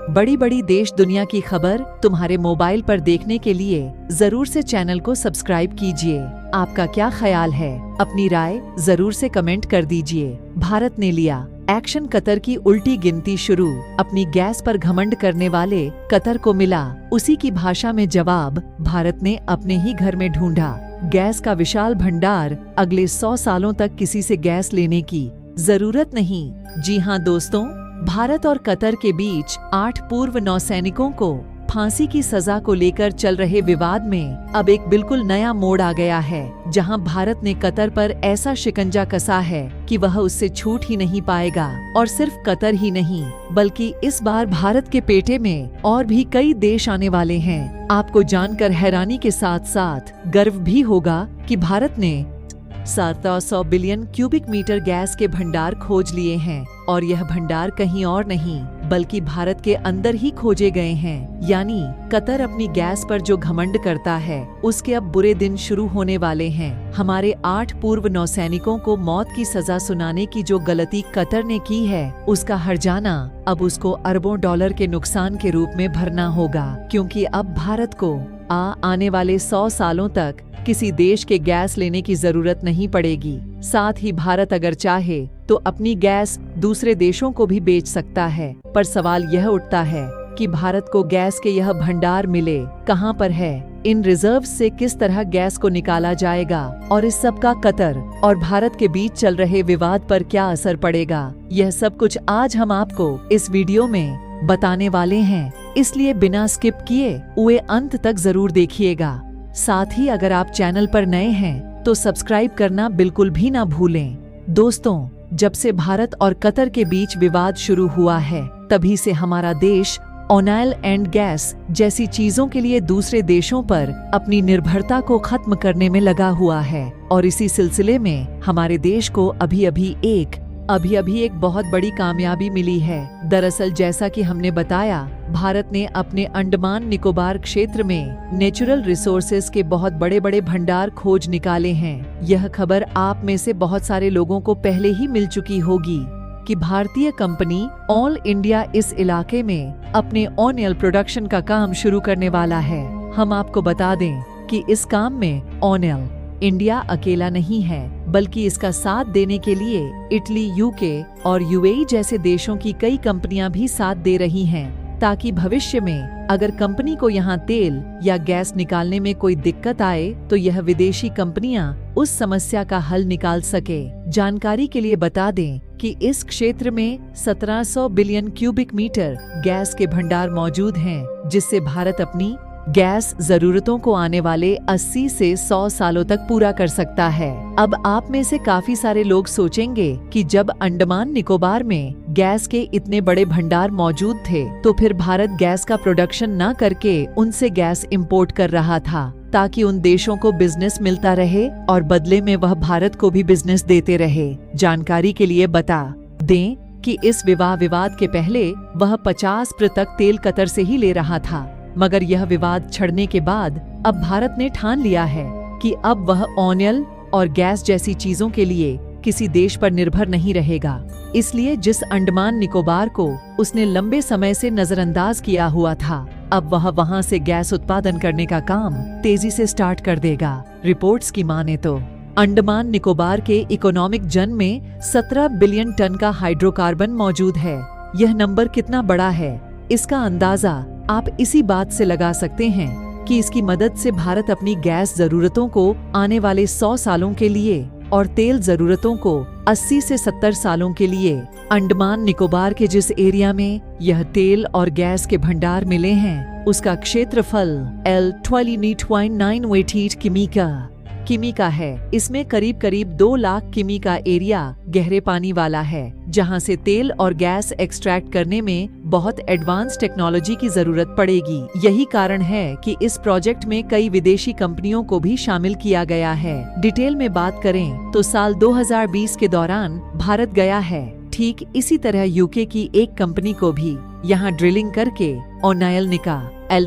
बड़ी बड़ी देश दुनिया की खबर तुम्हारे मोबाइल पर देखने के लिए जरूर से चैनल को सब्सक्राइब कीजिए। आपका क्या ख्याल है? अपनी राय जरूर से कमेंट कर दीजिए। भारत ने लिया एक्शन, कतर की उल्टी गिनती शुरू। अपनी गैस पर घमंड करने वाले कतर को मिला उसी की भाषा में जवाब। भारत ने अपने ही घर में ढूंढा गैस का विशाल भंडार। अगले 100 सालों तक किसी से गैस लेने की जरूरत नहीं। जी हाँ दोस्तों, भारत और कतर के बीच 8 पूर्व नौसैनिकों को फांसी की सजा को लेकर चल रहे विवाद में अब एक बिल्कुल नया मोड़ आ गया है, जहां भारत ने कतर पर ऐसा शिकंजा कसा है कि वह उससे छूट ही नहीं पाएगा। और सिर्फ कतर ही नहीं, बल्कि इस बार भारत के पेटे में और भी कई देश आने वाले हैं। आपको जानकर हैरानी के साथ साथ गर्व भी होगा कि भारत ने 700 बिलियन क्यूबिक मीटर गैस के भंडार खोज लिए हैं, और यह भंडार कहीं और नहीं बल्कि भारत के अंदर ही खोजे गए हैं। यानी कतर अपनी गैस पर जो घमंड करता है उसके अब बुरे दिन शुरू होने वाले हैं। हमारे 8 पूर्व नौसैनिकों को मौत की सजा सुनाने की जो गलती कतर ने की है, उसका हर्जाना अब उसको अरबों डॉलर के नुकसान के रूप में भरना होगा, क्योंकि अब भारत को आने वाले 100 सालों तक किसी देश के गैस लेने की जरूरत नहीं पड़ेगी। साथ ही भारत अगर चाहे तो अपनी गैस दूसरे देशों को भी बेच सकता है। पर सवाल यह उठता है कि भारत को गैस के यह भंडार मिले कहां पर है? इन रिजर्व से किस तरह गैस को निकाला जाएगा? और इस सब का कतर और भारत के बीच चल रहे विवाद पर क्या असर पड़ेगा? यह सब कुछ आज हम आपको इस वीडियो में बताने वाले हैं, इसलिए बिना स्किप किए हुए अंत तक जरूर देखिएगा। साथ ही अगर आप चैनल पर नए हैं तो सब्सक्राइब करना बिल्कुल भी ना भूलें। दोस्तों, जब से भारत और कतर के बीच विवाद शुरू हुआ है, तभी से हमारा देश ऑयल एंड गैस जैसी चीजों के लिए दूसरे देशों पर अपनी निर्भरता को खत्म करने में लगा हुआ है। और इसी सिलसिले में हमारे देश को अभी अभी एक बहुत बड़ी कामयाबी मिली है। दरअसल जैसा कि हमने बताया, भारत ने अपने अंडमान निकोबार क्षेत्र में नेचुरल रिसोर्सेज के बहुत बड़े बड़े भंडार खोज निकाले हैं। यह खबर आप में से बहुत सारे लोगों को पहले ही मिल चुकी होगी कि भारतीय कंपनी ऑल इंडिया इस इलाके में अपने ऑयल प्रोडक्शन का काम शुरू करने वाला है। हम आपको बता दें कि इस काम में ऑयल इंडिया अकेला नहीं है, बल्कि इसका साथ देने के लिए इटली, यूके और यूएई जैसे देशों की कई कंपनियां भी साथ दे रही हैं, ताकि भविष्य में अगर कंपनी को यहां तेल या गैस निकालने में कोई दिक्कत आए तो यह विदेशी कंपनियां उस समस्या का हल निकाल सके। जानकारी के लिए बता दें कि इस क्षेत्र में 1700 बिलियन क्यूबिक मीटर गैस के भंडार मौजूद हैं, जिससे भारत अपनी गैस जरूरतों को आने वाले 80 से 100 सालों तक पूरा कर सकता है। अब आप में से काफी सारे लोग सोचेंगे कि जब अंडमान निकोबार में गैस के इतने बड़े भंडार मौजूद थे, तो फिर भारत गैस का प्रोडक्शन न करके उनसे गैस इंपोर्ट कर रहा था, ताकि उन देशों को बिजनेस मिलता रहे और बदले में वह भारत को भी बिजनेस देते रहे। जानकारी के लिए बता दें कि इस विवाद के पहले वह 50% तेल कतर से ही ले रहा था, मगर यह विवाद छिड़ने के बाद अब भारत ने ठान लिया है कि अब वह ऑयल और गैस जैसी चीजों के लिए किसी देश पर निर्भर नहीं रहेगा। इसलिए जिस अंडमान निकोबार को उसने लंबे समय से नजरअंदाज किया हुआ था, अब वह वहां से गैस उत्पादन करने का काम तेजी से स्टार्ट कर देगा। रिपोर्ट्स की माने तो अंडमान निकोबार के इकोनॉमिक जोन में 17 बिलियन टन का हाइड्रोकार्बन मौजूद है। यह नंबर कितना बड़ा है, इसका अंदाजा आप इसी बात से लगा सकते हैं कि इसकी मदद से भारत अपनी गैस जरूरतों को आने वाले 100 सालों के लिए और तेल जरूरतों को 80 से 70 सालों के लिए अंडमान निकोबार के जिस एरिया में यह तेल और गैस के भंडार मिले हैं, उसका क्षेत्रफल L20.988 किमी का है। इसमें करीब 2 लाख किमी का एरिया गहरे पानी वाला है, जहां से तेल और गैस एक्सट्रैक्ट करने में बहुत एडवांस टेक्नोलॉजी की जरूरत पड़ेगी। यही कारण है कि इस प्रोजेक्ट में कई विदेशी कंपनियों को भी शामिल किया गया है। डिटेल में बात करें तो साल 2020 के दौरान भारत गया है। ठीक इसी तरह यूके की एक कंपनी को भी यहाँ ड्रिलिंग करके ऑयल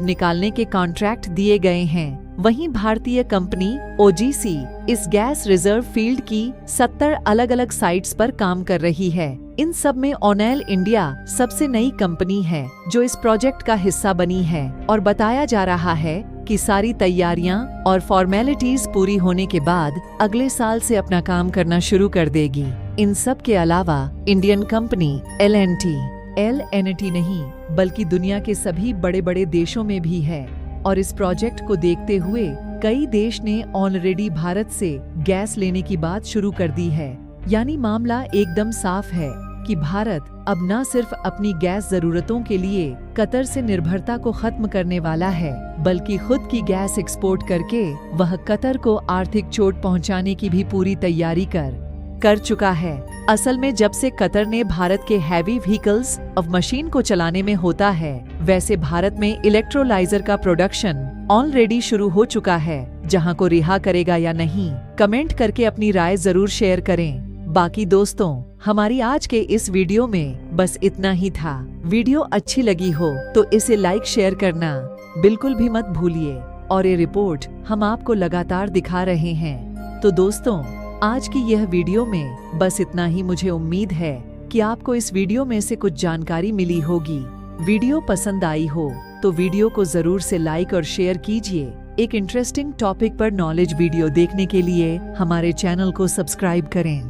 निकालने के कॉन्ट्रैक्ट दिए गए हैं। वहीं भारतीय कंपनी OGC इस गैस रिजर्व फील्ड की 70 अलग अलग साइट्स पर काम कर रही है। इन सब में ओनेल इंडिया सबसे नई कंपनी है जो इस प्रोजेक्ट का हिस्सा बनी है और बताया जा रहा है कि सारी तैयारियां और फॉर्मेलिटीज पूरी होने के बाद अगले साल से अपना काम करना शुरू कर देगी। इन सब के अलावा इंडियन कंपनी LNT नहीं बल्कि दुनिया के सभी बड़े बड़े देशों में भी है और इस प्रोजेक्ट को देखते हुए कई देश ने ऑलरेडी भारत से गैस लेने की बात शुरू कर दी है। यानी मामला एकदम साफ है कि भारत अब न सिर्फ अपनी गैस जरूरतों के लिए कतर से निर्भरता को खत्म करने वाला है बल्कि खुद की गैस एक्सपोर्ट करके वह कतर को आर्थिक चोट पहुंचाने की भी पूरी तैयारी कर चुका है। असल में जब से कतर ने भारत के हैवी व्हीकल्स ऑफ मशीन को चलाने में होता है, वैसे भारत में इलेक्ट्रोलाइजर का प्रोडक्शन ऑलरेडी शुरू हो चुका है। जहां को रिहा करेगा या नहीं, कमेंट करके अपनी राय जरूर शेयर करें। बाकी दोस्तों, हमारी आज के इस वीडियो में बस इतना ही था। वीडियो अच्छी लगी हो तो इसे लाइक शेयर करना बिल्कुल भी मत भूलिए और ये रिपोर्ट हम आपको लगातार दिखा रहे हैं। तो दोस्तों, आज की यह वीडियो में बस इतना ही। मुझे उम्मीद है कि आपको इस वीडियो में से कुछ जानकारी मिली होगी। वीडियो पसंद आई हो तो वीडियो को जरूर से लाइक और शेयर कीजिए। एक इंटरेस्टिंग टॉपिक पर नॉलेज वीडियो देखने के लिए हमारे चैनल को सब्सक्राइब करें।